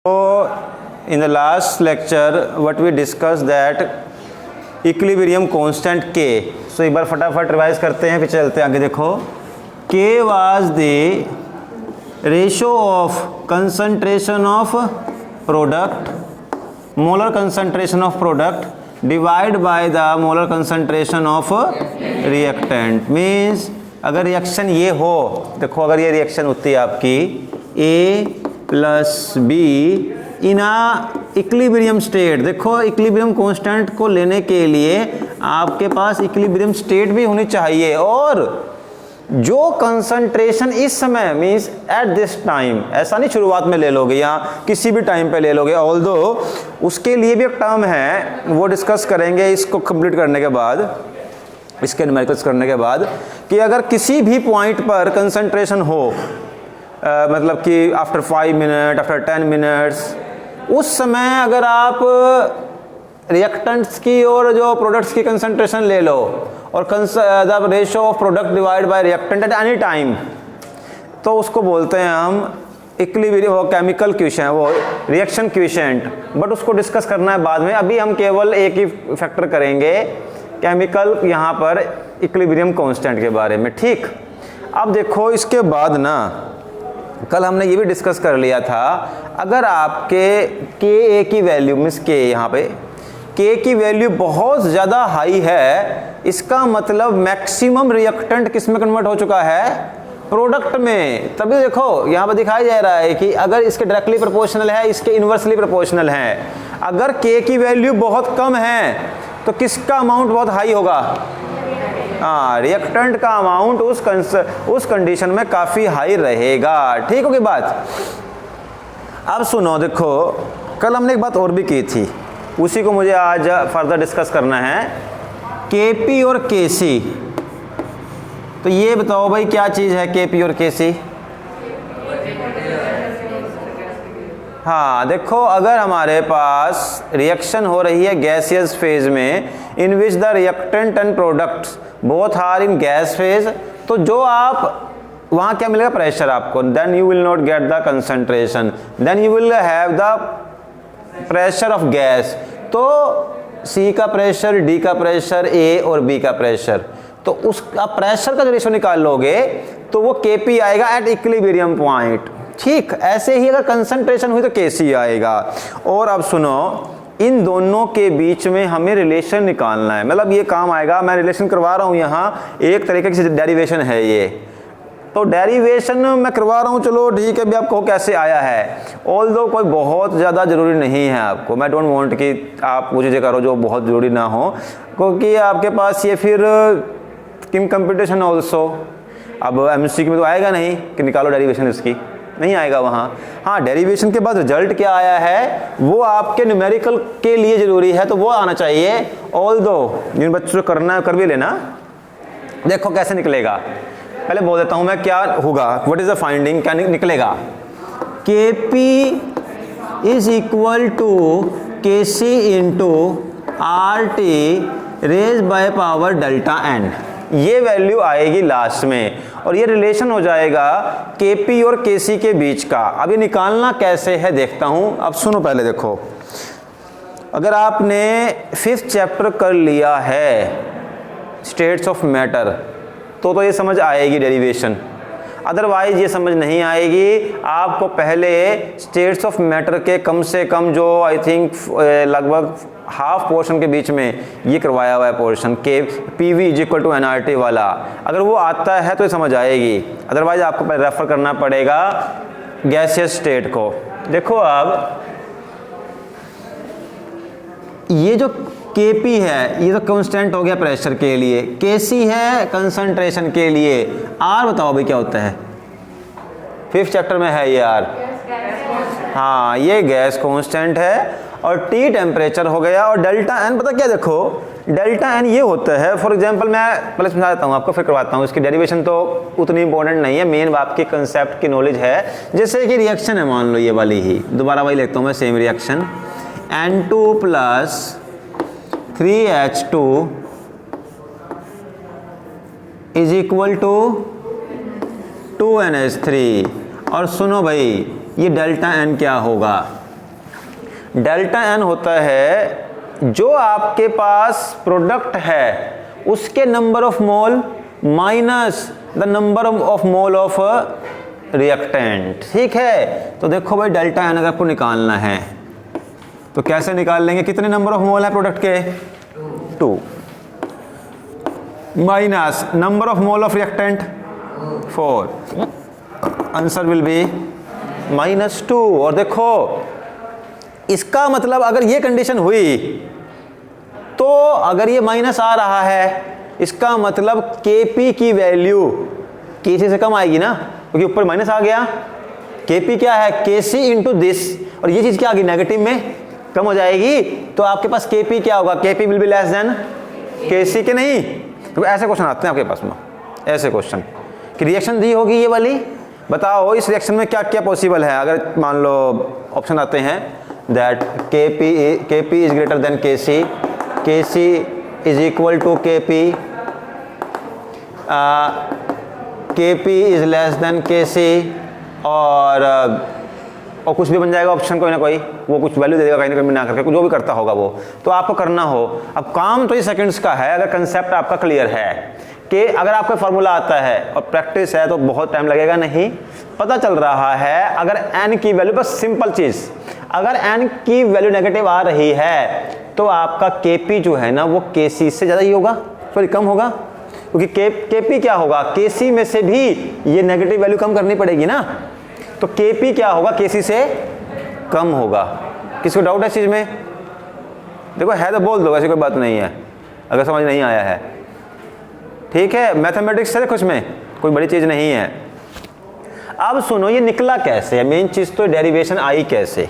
So in the last lecture what we discussed that equilibrium constant K. So एक बार फटाफट revise करते हैं फिर चलते हैं आगे. देखो K was the ratio of concentration of product, molar concentration of product divided by the molar concentration of reactant. Means अगर रिएक्शन ये हो, देखो अगर ये रिएक्शन होती है आपकी A plus be in equilibrium state. देखो इक्विलिब्रियम कांस्टेंट को लेने के लिए आपके पास इक्विलिब्रियम स्टेट भी होनी चाहिए और जो कंसंट्रेशन इस समय मीन्स एट दिस टाइम, ऐसा नहीं शुरुआत में ले लोगे या किसी भी टाइम पे ले लोगे. ऑल्दो उसके लिए भी एक टर्म है, वो डिस्कस करेंगे इसको कंप्लीट करने के बाद, इसके न्यूमेरिकल्स करने के बाद, कि अगर किसी भी पॉइंट पर कंसंट्रेशन हो मतलब कि आफ्टर 5 मिनट, आफ्टर 10 मिनट्स, उस समय अगर आप रिएक्टेंट्स की और जो प्रोडक्ट्स की कंसंट्रेशन ले लो और the ratio of product divide by reactant at any time, तो उसको बोलते हैं हम इक्विलिब्रियम, वो केमिकल क्वेश्चन, वो रिएक्शन क्वेश्चन. बट उसको डिस्कस करना है बाद में. अभी हम केवल एक ही फैक्टर करेंगे केमिकल यहाँ पर इक्विलिब्रियम कांस्टेंट के बारे में. ठीक. अब देखो इसके बाद ना कल हमने ये भी डिस्कस कर लिया था, अगर आपके के की वैल्यू मीन्स के यहाँ पे के की वैल्यू बहुत ज़्यादा हाई है, इसका मतलब मैक्सिमम रिएक्टेंट किस में कन्वर्ट हो चुका है, प्रोडक्ट में. तभी देखो यहाँ पर दिखाया जा रहा है कि अगर इसके डायरेक्टली प्रोपोर्शनल है, इसके इन्वर्सली प्रोपोर्शनल है. अगर के की वैल्यू बहुत कम है तो किसका अमाउंट बहुत हाई होगा, हाँ रिएक्टेंट का अमाउंट उस कंडीशन में काफ़ी हाई रहेगा. ठीक होगी बात. अब सुनो, देखो कल हमने एक बात और भी की थी, उसी को मुझे आज फर्दर डिस्कस करना है. केपी और केसी, तो ये बताओ भाई क्या चीज़ है केपी और केसी. हाँ देखो अगर हमारे पास रिएक्शन हो रही है गैसियस फेज में in which the reactant and products both are in gas phase, तो जो आप वहाँ क्या मिलेगा, प्रेशर आपको. Then you will not get the concentration, then you will have the pressure of gas. तो सी का प्रेशर, डी का प्रेशर, ए और बी का प्रेशर, तो उसका प्रेशर का जो रेशियो निकाल लोगे तो वो केपी आएगा एट इक्विलिब्रियम पॉइंट. ठीक. ऐसे ही अगर कंसंट्रेशन हुई तो केसी आएगा. और अब सुनो, इन दोनों के बीच में हमें रिलेशन निकालना है, मतलब ये काम आएगा. मैं रिलेशन करवा रहा हूँ यहाँ, एक तरीके की डेरिवेशन है ये, तो डेरिवेशन मैं करवा रहा हूँ. चलो ठीक है, अभी आपको कैसे आया है, ऑल्दो कोई बहुत ज़्यादा ज़रूरी नहीं है आपको. मैं डोंट वांट कि आप वो चीज़ें करो जो बहुत ज़रूरी ना हो, क्योंकि आपके पास ये फिर किम कंपटीशन ऑल्सो. अब एमसीक्यू में तो आएगा नहीं कि निकालो डेरिवेशन, इसकी नहीं आएगा वहाँ. हाँ डेरिवेशन के बाद रिजल्ट क्या आया है वो आपके न्यूमेरिकल के लिए ज़रूरी है, तो वो आना चाहिए. ऑल्दो जिन बच्चों को करना है कर भी लेना. देखो कैसे निकलेगा, पहले बोल देता हूँ मैं क्या होगा, व्हाट इज़ द फाइंडिंग, क्या निकलेगा. के P is equal to K C into R T raise by power delta N. ये वैल्यू आएगी लास्ट में और ये रिलेशन हो जाएगा केपी और केसी के बीच का. अब ये निकालना कैसे है देखता हूँ. अब सुनो पहले, देखो अगर आपने 5th चैप्टर कर लिया है स्टेट्स ऑफ मैटर तो ये समझ आएगी डेरिवेशन, अदरवाइज ये समझ नहीं आएगी. आपको पहले स्टेट्स ऑफ मैटर के कम से कम जो आई थिंक लगभग हाफ पोर्शन के बीच में ये करवाया हुआ है पोर्शन के P V is equal to N R T वाला, अगर वो आता है तो ये समझ आएगी. अदरवाइज आपको पहले रेफर करना पड़ेगा गैसियस स्टेट को. देखो अब ये जो Kp है ये तो कांस्टेंट हो गया प्रेशर के लिए, Kc है कंसंट्रेशन के लिए. R बताओ भाई क्या होता है, 5th चैप्टर में है ये R. हाँ ये गैस कांस्टेंट है और T टेम्परेचर हो गया और डेल्टा N पता क्या, देखो डेल्टा N ये होता है. फॉर एग्जांपल मैं पहले समझा देता हूँ आपको, फिर करवाता हूँ. इसकी डेरिवेशन तो उतनी इंपॉर्टेंट नहीं है, मेन आपकी कंसेप्ट की नॉलेज है. जैसे कि रिएक्शन है, मान लो ये वाली ही, दोबारा वही लिखता हूँ मैं, same reaction N2 plus 3H2 is equal to 2NH3. और सुनो भाई ये डेल्टा एन क्या होगा, डेल्टा एन होता है जो आपके पास प्रोडक्ट है उसके number of mole minus the number of mole of reactant. ठीक है, तो देखो भाई डेल्टा एन अगर आपको निकालना है तो कैसे निकाल लेंगे? कितने नंबर ऑफ मोल है प्रोडक्ट के? 2 minus number of mole of reactant 4, answer will be -2। और देखो इसका मतलब अगर ये कंडीशन हुई तो अगर ये माइनस आ रहा है इसका मतलब Kp की वैल्यू Kc से कम आएगी ना, क्योंकि ऊपर माइनस आ गया। Kp क्या है? Kc इंटू दिस, और ये चीज क्या आ गई? नेगेटिव में कम हो जाएगी, तो आपके पास Kp क्या होगा? Kp will be less than Kc के नहीं? तो ऐसे क्वेश्चन आते हैं आपके पास में, ऐसे क्वेश्चन कि रिएक्शन दी होगी ये वाली, बताओ इस रिएक्शन में क्या क्या पॉसिबल है। अगर मान लो ऑप्शन आते हैं that Kp is greater than Kc, Kc is equal to Kp, Kp is less than Kc, और कुछ भी बन जाएगा ऑप्शन कोई ना कोई, वो कुछ वैल्यू दे देगा कहीं ना कहीं ना करके, जो भी करता होगा वो। तो आपको करना हो, अब काम तो ये सेकंड्स का है अगर कंसेप्ट आपका क्लियर है कि अगर आपको फार्मूला आता है और प्रैक्टिस है तो बहुत टाइम लगेगा नहीं, पता चल रहा है। अगर n की वैल्यू, बस सिंपल चीज, अगर n की वैल्यू नेगेटिव आ रही है तो आपका Kp जो है ना वो Kc से ज़्यादा ही होगा, सॉरी कम होगा, क्योंकि Kp क्या होगा? Kc में से भी ये नेगेटिव वैल्यू कम करनी पड़ेगी ना, तो Kp क्या होगा? Kc से कम होगा। किसी को डाउट है इस चीज़ में? देखो है तो बोल दो, ऐसी कोई बात नहीं है अगर समझ नहीं आया है। ठीक है, मैथमेटिक्स है कुछ में कोई बड़ी चीज़ नहीं है। अब सुनो ये निकला कैसे है, मेन चीज़ तो डेरिवेशन आई कैसे।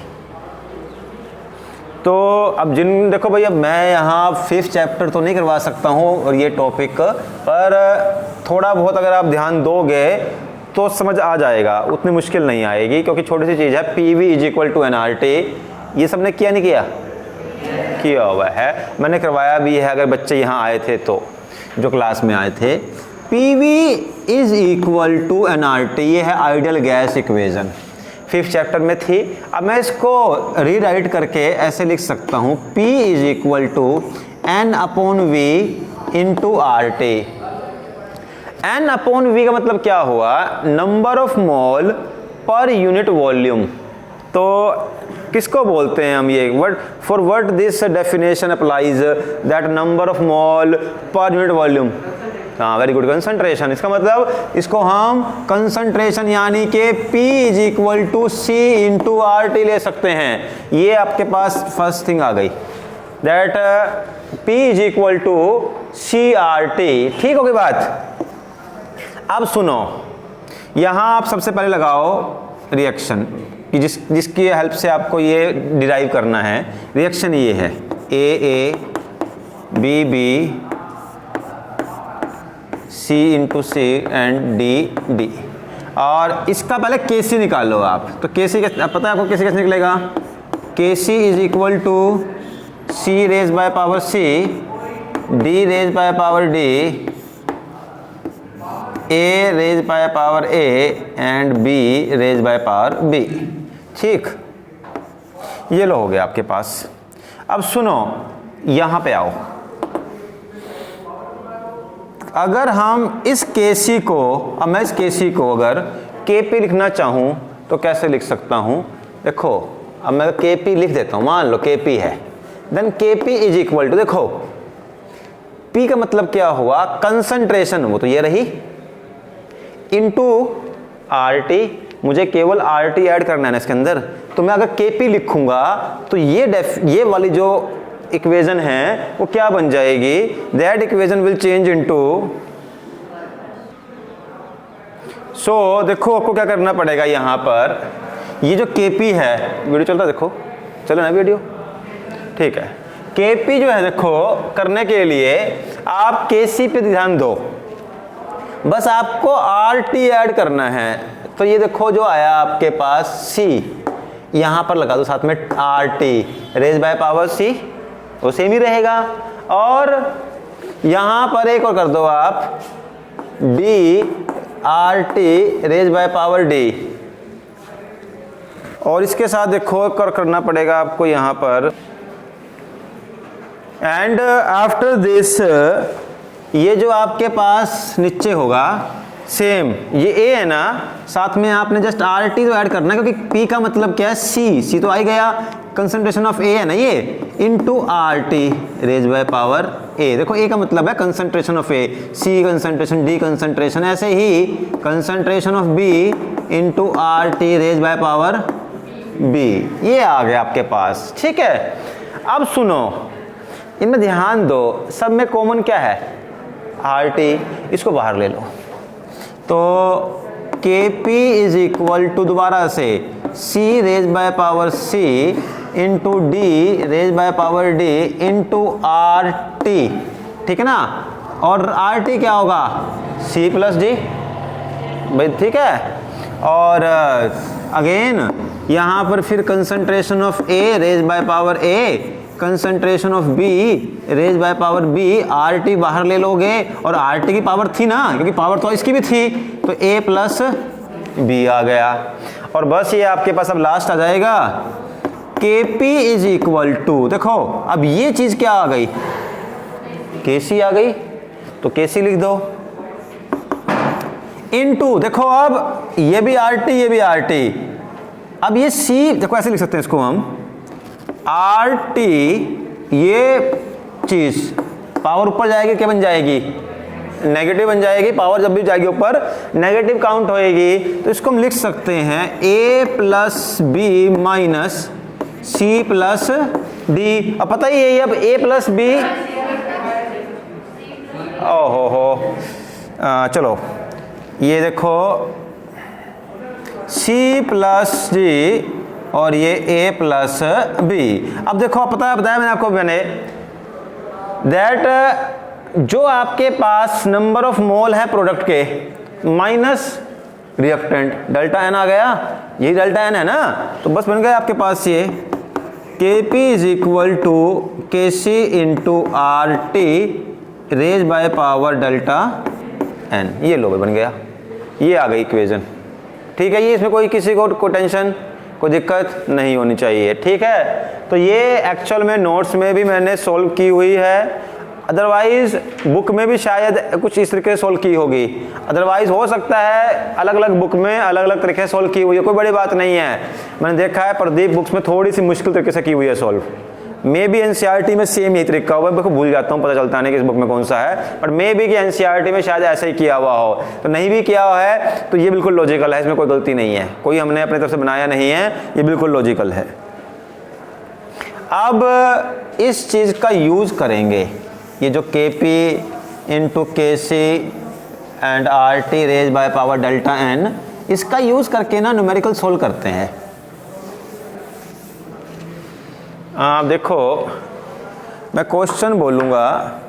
तो अब जिन देखो भाई, अब मैं यहाँ 5th चैप्टर तो नहीं करवा सकता हूँ और ये टॉपिक, पर थोड़ा बहुत अगर आप ध्यान दोगे तो समझ आ जाएगा, उतनी मुश्किल नहीं आएगी, क्योंकि छोटी सी चीज़ है। PV is equal to NRT, ये सबने किया नहीं किया? किया हुआ है, मैंने करवाया भी है अगर बच्चे यहाँ आए थे तो, जो क्लास में आए थे। PV is equal to NRT, ये है ideal gas equation, 5th chapter में थी। अब मैं इसको रीराइट करके ऐसे लिख सकता हूँ, P is equal to N/V into RT। N/V का मतलब क्या हुआ? Number of mole per unit volume. तो किसको बोलते हैं हम ये? For what this definition applies? That number of mole per unit volume. हाँ, वेरी गुड, कंसंट्रेशन। इसका मतलब इसको हम कंसंट्रेशन यानी कि P is equal to C into RT ले सकते हैं। ये आपके पास फर्स्ट थिंग आ गई, that P is equal to CRT। ठीक होगी बात? अब सुनो, यहाँ आप सबसे पहले लगाओ रिएक्शन कि जिसकी हेल्प से आपको ये डिराइव करना है। रिएक्शन ये है AA BB C into C and D। और इसका पहले Kc निकालो आप। तो Kc पता है आपको Kc कैसे निकलेगा? Kc is equal to C raise by power C, D raise by power D, A raise by power A and B raise by power B। ठीक, ये लो हो गया आपके पास। अब सुनो, यहाँ पे आओ। अगर हम इस Kc को, अब मैं इस Kc को अगर Kp लिखना चाहूँ तो कैसे लिख सकता हूँ? देखो, अब मैं Kp लिख देता हूँ, मान लो Kp है, then Kp is equal to, देखो P का मतलब क्या हुआ? कंसंट्रेशन, वो तो ये रही, इंटू RT। मुझे केवल RT ऐड करना है ना इसके अंदर, तो मैं अगर Kp लिखूंगा तो ये वाली जो इक्वेशन है वो क्या बन जाएगी? That equation will change into, so देखो आपको क्या करना पड़ेगा यहाँ पर, ये जो Kp है, वीडियो चलता देखो, चलो ना वीडियो, ठीक है। Kp जो है देखो, करने के लिए आप Kc पे ध्यान दो, बस आपको RT ऐड करना है। तो ये देखो जो आया आपके पास C, यहाँ पर लगा दो साथ में RT raise by power C, वो सेम ही रहेगा। और यहाँ पर एक और कर दो आप D RT raise by power D, और इसके साथ देखो कर करना पड़ेगा आपको यहाँ पर, एंड आफ्टर दिस ये जो आपके पास नीचे होगा सेम, ये A है ना, साथ में आपने जस्ट RT तो ऐड करना है, क्योंकि P का मतलब क्या है, C तो आ ही गया, कंसंट्रेशन ऑफ A है ना ये, into RT raise by power A। देखो A का मतलब है concentration of A, C concentration, D concentration, ऐसे ही concentration of B into RT raise by power B, ये आ गया आपके पास। ठीक है, अब सुनो, इनमें ध्यान दो, सब में कॉमन क्या है, RT, इसको बाहर ले लो, तो Kp इज इक्वल टू दोबारा से C raise by power C into D raise by power D into RT, ठीक है ना, और RT क्या होगा, C प्लस D भाई, ठीक है। और अगेन यहाँ पर फिर concentration of A raise by power A, concentration of B raise by power B, RT बाहर ले लोगे, और RT की पावर थी ना, क्योंकि पावर तो इसकी भी थी, तो A प्लस B आ गया। और बस ये आपके पास अब लास्ट आ जाएगा, Kp इज इक्वल टू, देखो अब ये चीज क्या आ गई, Kc आ गई, तो Kc लिख दो, इनटू देखो अब ये भी RT ये भी RT, अब ये C देखो ऐसे लिख सकते हैं इसको हम, RT ये चीज पावर ऊपर जाएगी, क्या बन जाएगी, नेगेटिव बन जाएगी, पावर जब भी जाएगी ऊपर नेगेटिव काउंट होएगी, तो इसको हम लिख सकते हैं A plus B minus C plus D। अब पता ही है अब A प्लस B, ओहो हो, चलो ये देखो C प्लस D और ये A प्लस B। अब देखो बताया मैंने आपको, मैंने दैट जो आपके पास नंबर ऑफ मोल है प्रोडक्ट के माइनस रिएक्टेंट, डेल्टा एन आ गया, यही डेल्टा एन है ना, तो बस बन गया आपके पास ये Kp is equal to Kc into RT raise by power delta N, ये लो बन गया, ये आ गई इक्वेशन। ठीक है, ये इसमें कोई किसी को टेंशन कोई दिक्कत नहीं होनी चाहिए। ठीक है, तो ये एक्चुअल में नोट्स में भी मैंने सोल्व की हुई है, अदरवाइज बुक में भी शायद कुछ इस तरीके से सोल्व की होगी, अदरवाइज हो सकता है अलग अलग बुक में अलग अलग तरीके से सोल्व की हुई है, कोई बड़ी बात नहीं है। मैंने देखा है प्रदीप बुक्स में थोड़ी सी मुश्किल तरीके से की हुई है सोल्व, मे बी एनसीईआरटी में सेम ही तरीका हुआ है, मैं भूल जाता हूँ, पता चलता नहीं कि इस बुक में कौन सा है, बट मे बी कि एनसीईआरटी में शायद ऐसा ही किया हुआ हो, तो नहीं भी किया हुआ है तो ये बिल्कुल लॉजिकल है, इसमें कोई गलती नहीं है, कोई हमने अपनी तरफ से बनाया नहीं है, ये बिल्कुल लॉजिकल है। अब इस चीज़ का यूज़ करेंगे, ये जो Kp into Kc and RT raise by power delta N, इसका यूज़ करके ना न्यूमेरिकल सोल्व करते हैं। देखो मैं क्वेश्चन बोलूँगा,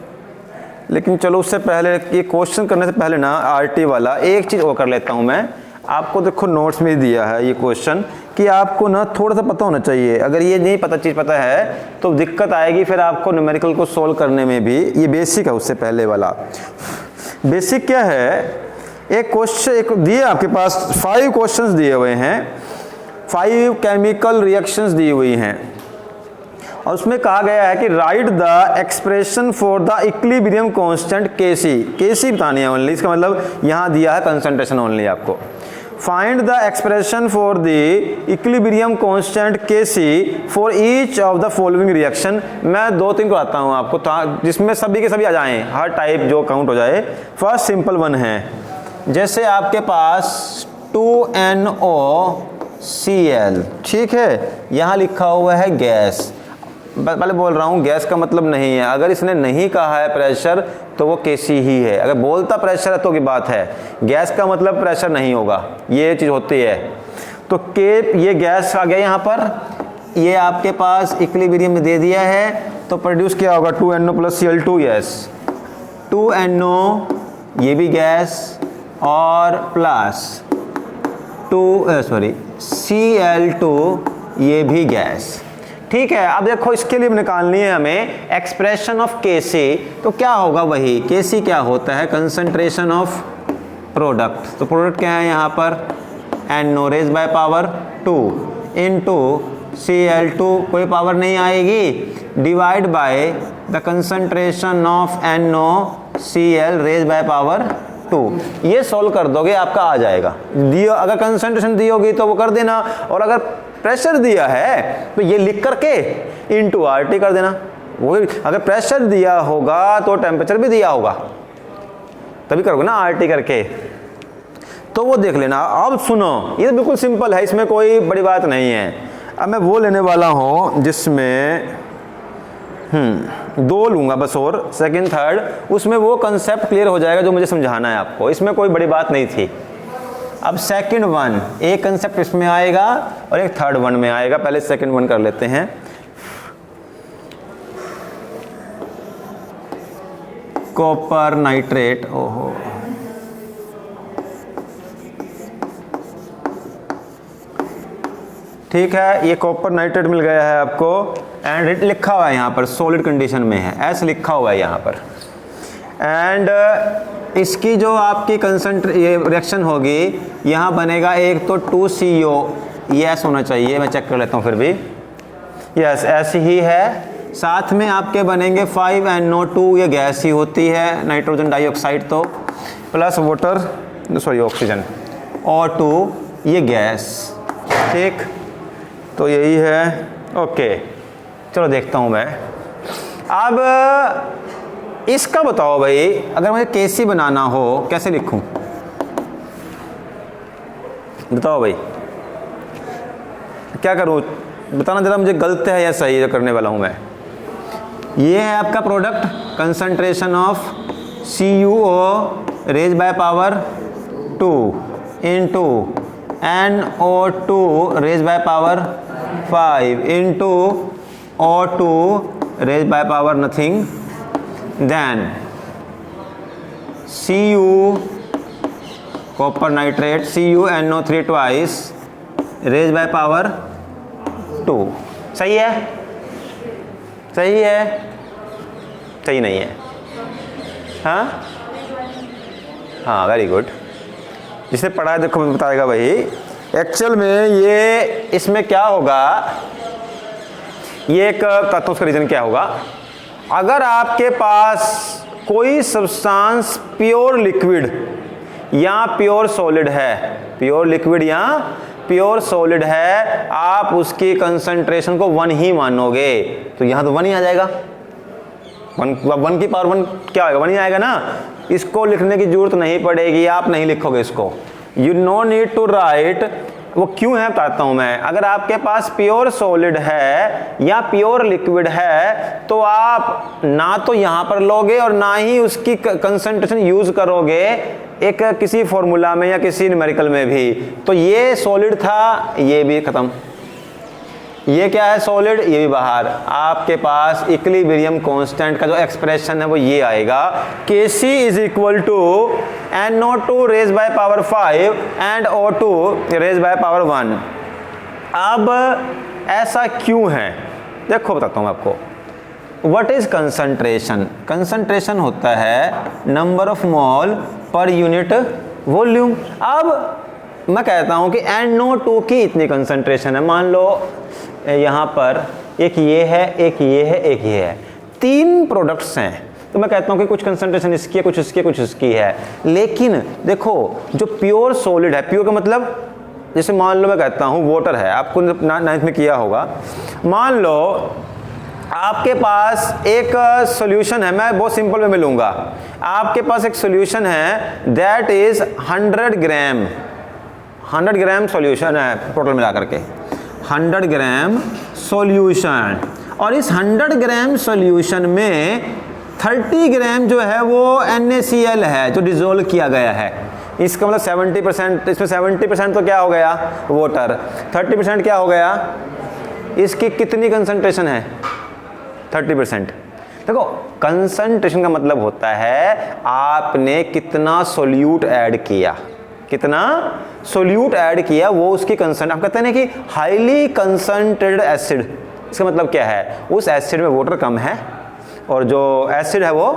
लेकिन चलो उससे पहले, ये क्वेश्चन करने से पहले ना RT वाला एक चीज़ और कर लेता हूँ मैं। आपको देखो नोट्स में दिया है ये क्वेश्चन कि आपको ना थोड़ा सा पता होना चाहिए, अगर ये नहीं पता चीज़ पता है तो दिक्कत आएगी फिर आपको न्यूमेरिकल को सोल्व करने में भी। ये बेसिक है, उससे पहले वाला बेसिक क्या है, एक क्वेश्चन एक दिए आपके पास, 5 क्वेश्चंस दिए हुए हैं, 5 केमिकल रिएक्शंस दी हुई हैं, और उसमें कहा गया है कि right the expression for the equilibrium constant Kc बतानी है ओनली, इसका मतलब यहाँ दिया है कंसंट्रेशन ओनली आपको। Find the expression for the equilibrium constant Kc for each of the following reaction. मैं 2-3 कराता हूँ आपको जिसमें सभी के सभी आ जाएं, हर टाइप जो काउंट हो जाए। फर्स्ट सिंपल वन है, जैसे आपके पास 2NOCl, ठीक है, यहाँ लिखा हुआ है गैस, पहले बोल रहा हूँ गैस का मतलब नहीं है, अगर इसने नहीं कहा है प्रेशर तो वो Kc ही है, अगर बोलता प्रेशर है तो की बात है, गैस का मतलब प्रेशर नहीं होगा, ये चीज़ होती है। तो ये गैस आ गया यहाँ पर, ये आपके पास इक्विलिब्रियम में दे दिया है, तो प्रोड्यूस क्या होगा 2NO + Cl2, यस 2NO ये भी गैस और प्लस Cl2 ये भी गैस। ठीक है, अब देखो इसके लिए निकालनी है हमें एक्सप्रेशन ऑफ Kc, तो क्या होगा वही, Kc क्या होता है, कंसंट्रेशन ऑफ प्रोडक्ट, तो प्रोडक्ट क्या है यहाँ पर NO raise by power 2 into Cl2, कोई पावर नहीं आएगी, divide by the concentration of NaCl raise by power 2। ये सोल्व कर दोगे आपका आ जाएगा। दिया अगर कंसंट्रेशन दी होगी तो वो कर देना, और अगर प्रेशर दिया है तो ये लिख करके इंटू RT कर देना। वही अगर प्रेशर दिया होगा तो टेम्परेचर भी दिया होगा, तभी करोगे ना RT करके, तो वो देख लेना। अब सुनो, ये बिल्कुल सिंपल है, इसमें कोई बड़ी बात नहीं है। अब मैं वो लेने वाला हूँ जिसमें 2 लूँगा बस, और सेकंड थर्ड, उसमें वो कंसेप्ट क्लियर हो जाएगा जो मुझे समझाना है आपको। इसमें कोई बड़ी बात नहीं थी। अब सेकंड वन, एक कंसेप्ट इसमें आएगा और एक थर्ड वन में आएगा। पहले सेकंड वन कर लेते हैं। कॉपर नाइट्रेट, ओहो ठीक है, ये कॉपर नाइट्रेट मिल गया है आपको, एंड लिखा हुआ है यहाँ पर सॉलिड कंडीशन में है, ऐसे लिखा हुआ है यहाँ पर। एंड इसकी जो आपकी ये रिएक्शन होगी, यहाँ बनेगा एक तो 2CO, ये ऐसा होना चाहिए, मैं चेक कर लेता हूँ फिर भी, यस ऐसी ही है। साथ में आपके बनेंगे 5NO2, ये गैस ही होती है, नाइट्रोजन डाइऑक्साइड, तो plus water, sorry oxygen, O2 ये गैस, ठीक, तो यही है। ओके चलो देखता हूँ मैं। अब इसका बताओ भाई, अगर मुझे KC बनाना हो कैसे लिखूं, बताओ भाई क्या करूं, बताना जरा मुझे, गलत है या सही है करने वाला हूं मैं। ये है आपका product, concentration of CuO raise by power 2 into NO2 raise by power 5 into O2 raise by power nothing, then Cu copper nitrate CuNO3 twice raise by power 2। सही है, सही है, सही नहीं है, हाँ हाँ वेरी गुड। जिसने पढ़ा है देखो बताएगा भाई। एक्चुअल में ये इसमें क्या होगा, ये एक तत्व, उसका रीजन क्या होगा, अगर आपके पास कोई सब्सटेंस प्योर लिक्विड या प्योर सॉलिड है, प्योर लिक्विड या प्योर सॉलिड है, आप उसकी कंसंट्रेशन को 1 ही मानोगे, तो यहां तो 1 ही आ जाएगा। 1 की पावर 1 क्या आएगा, 1 ही आएगा ना। इसको लिखने की जरूरत नहीं पड़ेगी, आप नहीं लिखोगे इसको, you no need to write. वो क्यों है बताता हूं मैं। अगर आपके पास प्योर सॉलिड है या प्योर लिक्विड है, तो आप ना तो यहां पर लोगे और ना ही उसकी कंसंट्रेशन यूज करोगे एक किसी फॉर्मूला में या किसी न्यूमेरिकल में भी। तो ये सॉलिड था, ये भी खत्म, ये क्या है सॉलिड, ये भी बाहर। आपके पास इक्विलिब्रियम कांस्टेंट का जो एक्सप्रेशन है वो ये आएगा, Kc is equal to NO2 raise by power 5 and O2 raise by power 1। अब ऐसा क्यों है, देखो बताता हूँ आपको। व्हाट इज कंसंट्रेशन, कंसंट्रेशन होता है number of mole per unit volume. अब मैं कहता हूं कि NO2 की इतनी कंसंट्रेशन है, मान लो यहाँ पर एक ये है, एक ये है, एक ये है, 3 प्रोडक्ट्स हैं, तो मैं कहता हूं कि कुछ कंसंट्रेशन इसकी है, कुछ इसकी, कुछ इसकी है। लेकिन देखो जो प्योर सॉलिड है, प्योर का मतलब जैसे मान लो मैं कहता हूं वाटर है, आपको 9th में किया होगा। मान लो आपके पास एक सॉल्यूशन है, मैं बहुत सिंपल में मिलूंगा, आपके पास एक सॉल्यूशन है that is 100 gram, 100 gram solution है टोटल मिला करके, 100 ग्राम सॉल्यूशन, और इस 100 ग्राम सॉल्यूशन में 30 ग्राम जो है वो NaCl है जो डिसोल्व किया गया है। इसका मतलब 70%, इसमें 70% तो क्या हो गया वाटर, 30% क्या हो गया, इसकी कितनी कंसंट्रेशन है 30%। देखो कंसंट्रेशन का मतलब होता है आपने कितना सोल्यूट ऐड किया, कितना सोल्यूट ऐड किया वो उसकी कंसंट। हम कहते हैं ना कि हाईली कंसंट्रेटेड एसिड, इसका मतलब क्या है, उस एसिड में वाटर कम है और जो एसिड है वो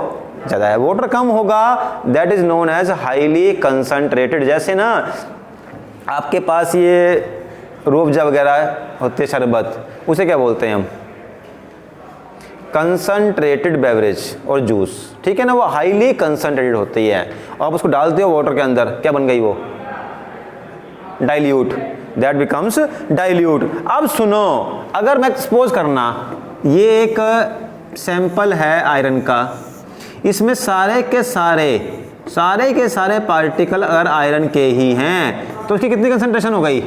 ज़्यादा है, वाटर कम होगा, that is known as highly concentrated. जैसे ना आपके पास ये रूह अफ़ज़ा वगैरह होते शरबत, उसे क्या बोलते हैं हम? कंसनट्रेटेड बेवरेज और जूस, ठीक है ना, वो हाईली कंसनट्रेटेड होती है। आप उसको डालते हो वाटर के अंदर, क्या बन गई वो? Dilute, that becomes dilute. अब सुनो, अगर मैं सपोज करना ये एक सैंपल है आयरन का, इसमें सारे के सारे पार्टिकल अगर आयरन के ही हैं तो उसकी कितनी कंसंट्रेशन हो गई?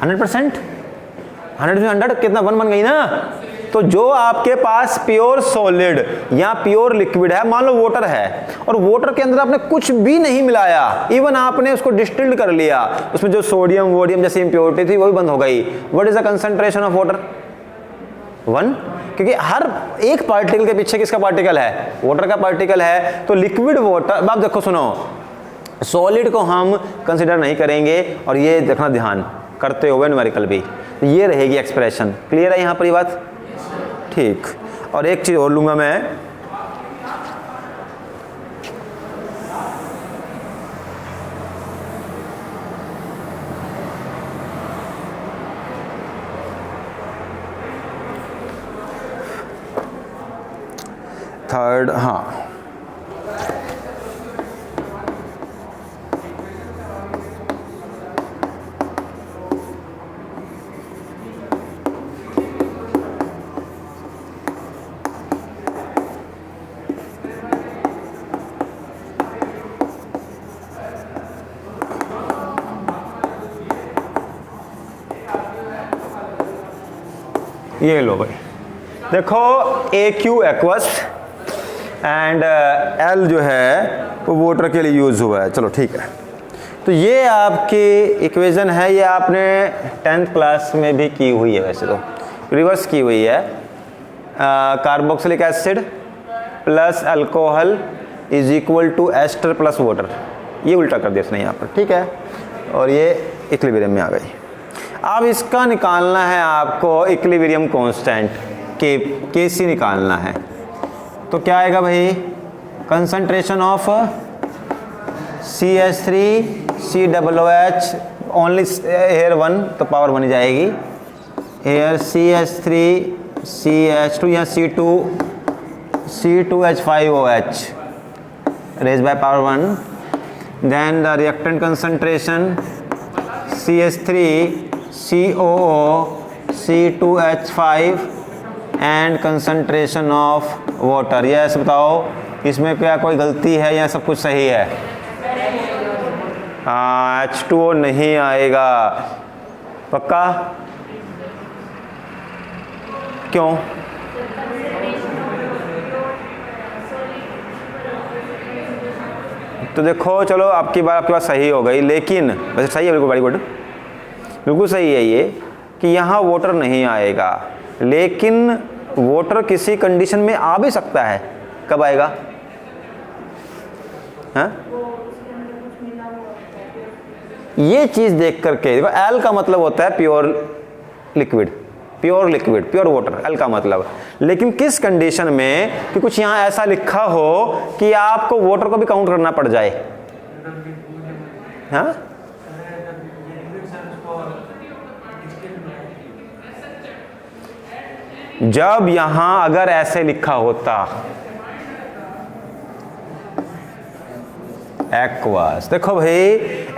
100%। 100 में 100 कितना? 1 बन गई ना। तो जो आपके पास प्योर सॉलिड या प्योर लिक्विड है, मान लो वाटर है, और वाटर के अंदर आपने कुछ भी नहीं मिलाया, इवन आपने उसको डिस्टिल्ड कर लिया, उसमें जो सोडियम वोडियम जैसी इंप्योरिटी थी वो भी बंद हो गई। What is the concentration of water? 1, क्योंकि हर एक पार्टिकल के पीछे किसका पार्टिकल है? वाटर का पार्टिकल है। तो लिक्विड वाटर, अब देखो सुनो, सॉलिड को हम कंसिडर नहीं करेंगे, और ये देखना ध्यान करते हुए न्यूमेरिकल भी, तो ये रहेगी एक्सप्रेशन। क्लियर है यहाँ पर ये बात? ठीक। और एक चीज और लूंगा मैं, थर्ड, हाँ, ये लो भाई, देखो AQ एक्वस एंड L जो है वो वाटर के लिए यूज हुआ है। चलो ठीक है, तो ये आपकी इक्वेशन है, ये आपने 10th क्लास में भी की हुई है, वैसे तो रिवर्स की हुई है। Carboxylic acid plus alcohol is equal to ester plus water, ये उल्टा कर दिया इसने यहाँ पर, ठीक है, और ये इक्विलिब्रियम में आ गई। अब इसका निकालना है आपको इक्विलिब्रियम कांस्टेंट, Kc निकालना है। तो क्या आएगा भाई? Concentration of CH3 COOH only here 1, तो पावर 1 ही जाएगी। हेयर CH3 CH2 या C2H5OH raise by power 1। Then the reactant concentration CH3 COO C2H5 and concentration of water. Yes बताओ, इसमें क्या कोई गलती है या सब कुछ सही है? हाँ, H2O नहीं आएगा, पक्का? क्यों? तो देखो, चलो आपकी बात आपके पास सही हो गई, लेकिन वैसे सही है, बिल्कुल वेरी गुड, बिल्कुल सही है ये कि यहाँ वाटर नहीं आएगा, लेकिन वाटर किसी कंडीशन में आ भी सकता है। कब आएगा? हाँ, ये चीज देख करके देखो, एल का मतलब होता है pure liquid, pure water, L का मतलब। लेकिन किस कंडीशन में कि कुछ यहां ऐसा लिखा हो कि आपको वाटर को भी काउंट करना पड़ जाए। हाँ, जब यहां अगर ऐसे लिखा होता एक्वस, देखो भाई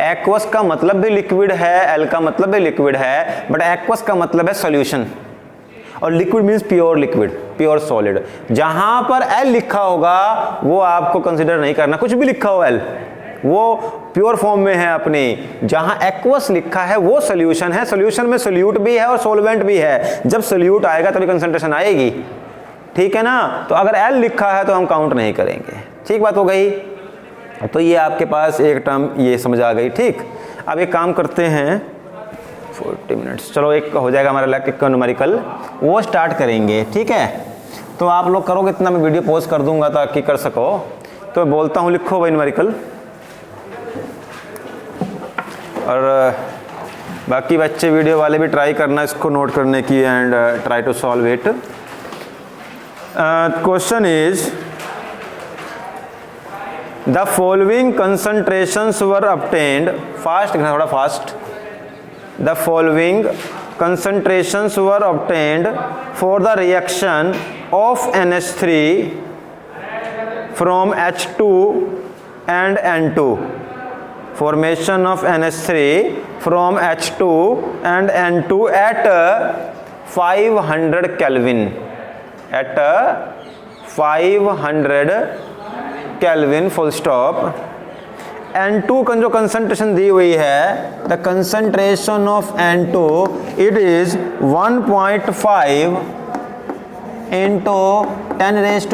एक्वस का मतलब भी लिक्विड है, एल का मतलब भी लिक्विड है, बट एक्वस का मतलब है सॉल्यूशन, और liquid means pure liquid, pure solid. जहां पर एल लिखा होगा वो आपको कंसीडर नहीं करना, कुछ भी लिखा हो एल, वो प्योर फॉर्म में है अपनी। जहां एक्वस लिखा है वो सॉल्यूशन है, सॉल्यूशन में सोल्यूट भी है और सॉल्वेंट भी है। जब सोल्यूट आएगा तभी कंसंट्रेशन आएगी, ठीक है ना। तो अगर एल लिखा है तो हम काउंट नहीं करेंगे, ठीक बात हो गई। तो ये आपके पास एक टर्म ये समझ आ गई, ठीक। अब एक काम करते हैं, 40 मिनट्स, चलो एक हो जाएगा हमारा लेक्चर न्यूमेरिकल, वो स्टार्ट करेंगे, ठीक है। तो आप लोग करोगे इतना, मैं वीडियो पॉज कर दूंगा ताकि कर सको। तो मैं बोलता हूँ, लिखो भाई न्यूमेरिकल, और बाकी बच्चे वीडियो वाले भी ट्राई करना इसको नोट करने की, and try to solve it. Question is the following concentrations were obtained, fast, थोड़ा fast, the following concentrations were obtained for the reaction of NH3 from H2 and N2. Formation of NH3 from H2 and N2 at 500 Kelvin. At 500 Kelvin full stop. N2 का जो concentration दी हुई है, the concentration of N2 it is 1.5 into 10⁻⁻²,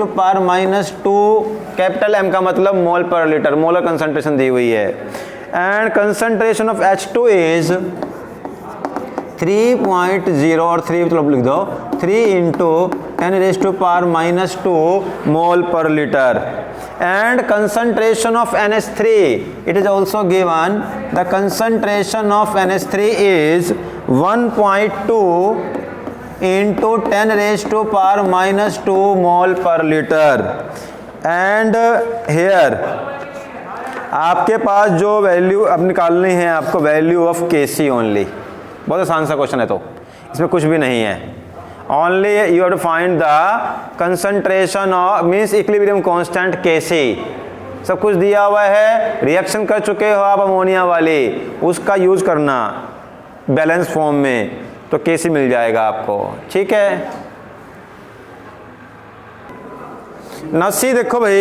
capital M का मतलब मोल पर litre, molar concentration दी हुई है। And concentration of H2 is 3.0 और 3 मतलब लिख दो 3 इंटू 10⁻⁻² मोल पर litre. And concentration of NH3, it is also given, the concentration of NH3 is 1.2 into 10⁻⁻² mole per liter. And here आपके पास जो वैल्यू अब निकालनी है, आपको वैल्यू ऑफ Kc ओनली। बहुत आसान सा क्वेश्चन है, तो इसमें कुछ भी नहीं है। Only you have to find the concentration of means equilibrium constant Kc। सब कुछ दिया हुआ है, रिएक्शन कर चुके हो आप अमोनिया वाली, उसका यूज करना बैलेंस फॉर्म में, तो Kc मिल जाएगा आपको। ठीक है, नसी देखो भाई,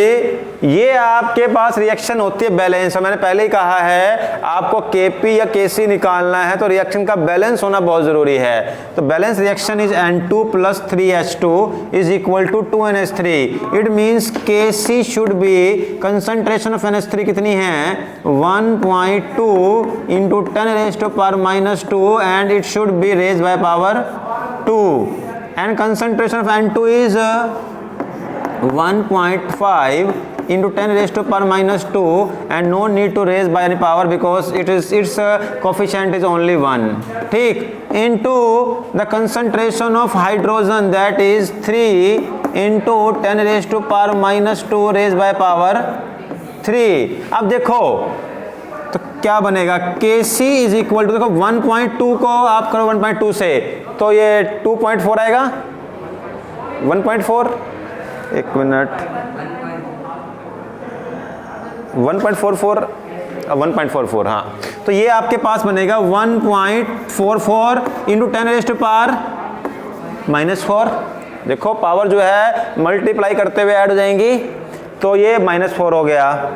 ये आपके पास रिएक्शन होती है बैलेंस। मैंने पहले ही कहा है आपको Kp या Kc निकालना है तो रिएक्शन का बैलेंस होना बहुत जरूरी है। तो balance reaction is N2 + 3H2 is equal to 2NH3। It means Kc should be, concentration of NH3 कितनी है 1.2 into 10⁻⁻² and it should be raise by power 2 and concentration of N2 is 1.5 into 10⁻⁻² and no need to raise by any power because its coefficient is only 1. ठीक, into the concentration of hydrogen that is 3 into 10⁻⁻² raised by power 3। अब देखो तो क्या बनेगा, Kc is equal to, देखो 1.2 को आप करो 1.2 से तो ये 2.4 आएगा, 1.4, एक मिनट, 1.44, हाँ, तो ये आपके पास बनेगा 1.44 इंटू 10⁻⁻⁴। देखो पावर जो है मल्टीप्लाई करते हुए ऐड हो जाएंगी, तो ये -4 हो गया,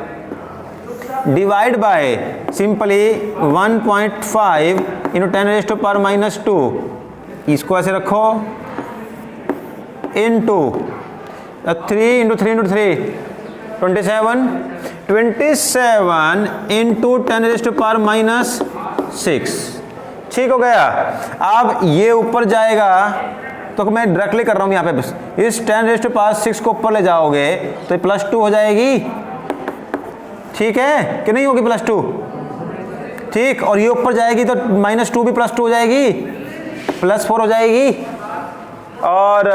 डिवाइड बाय सिंपली 1.5 इंटू 10⁻⁻², इसको ऐसे रखो, इनटू 3 इंटू 3 इंटू 3 27 इंटू 10⁻⁻⁶। ठीक हो गया। अब ये ऊपर जाएगा तो मैं डायरेक्टली कर रहा हूँ यहाँ पे, बस इस 10⁻⁶ को ऊपर ले जाओगे तो +2 हो जाएगी। ठीक है कि नहीं होगी +2? ठीक, और ये ऊपर जाएगी तो -2 भी +2 हो जाएगी, +4 हो जाएगी। और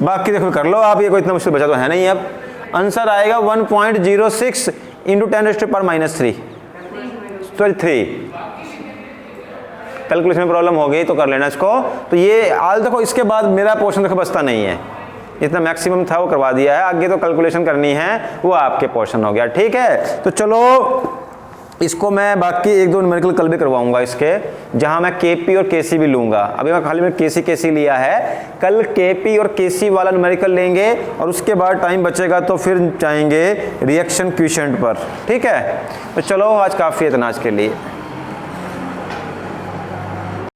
बाकी देखो कर लो आप, ये कोई इतना मुश्किल बचा तो है नहीं। अब आंसर आएगा 1.06 इंटू 10⁻⁻3। कैलकुलेशन में प्रॉब्लम हो गई तो कर लेना इसको। तो ये आल देखो, इसके बाद मेरा पोर्शन देखो बचता नहीं है, इतना मैक्सिमम था वो करवा दिया है, आगे तो कैलकुलेशन करनी है वो आपके पोर्शन हो गया। ठीक है, तो चलो इसको मैं बाकी 1-2 न्यूमेरिकल कल भी करवाऊंगा इसके, जहां मैं Kp और Kc भी लूंगा। अभी मैं खाली मैंने Kc लिया है, कल Kp और Kc वाला न्यूमेरिकल लेंगे और उसके बाद टाइम बचेगा तो फिर जाएंगे रिएक्शन क्वोशिएंट पर। ठीक है, तो चलो आज काफ़ी है इतना आज के लिए।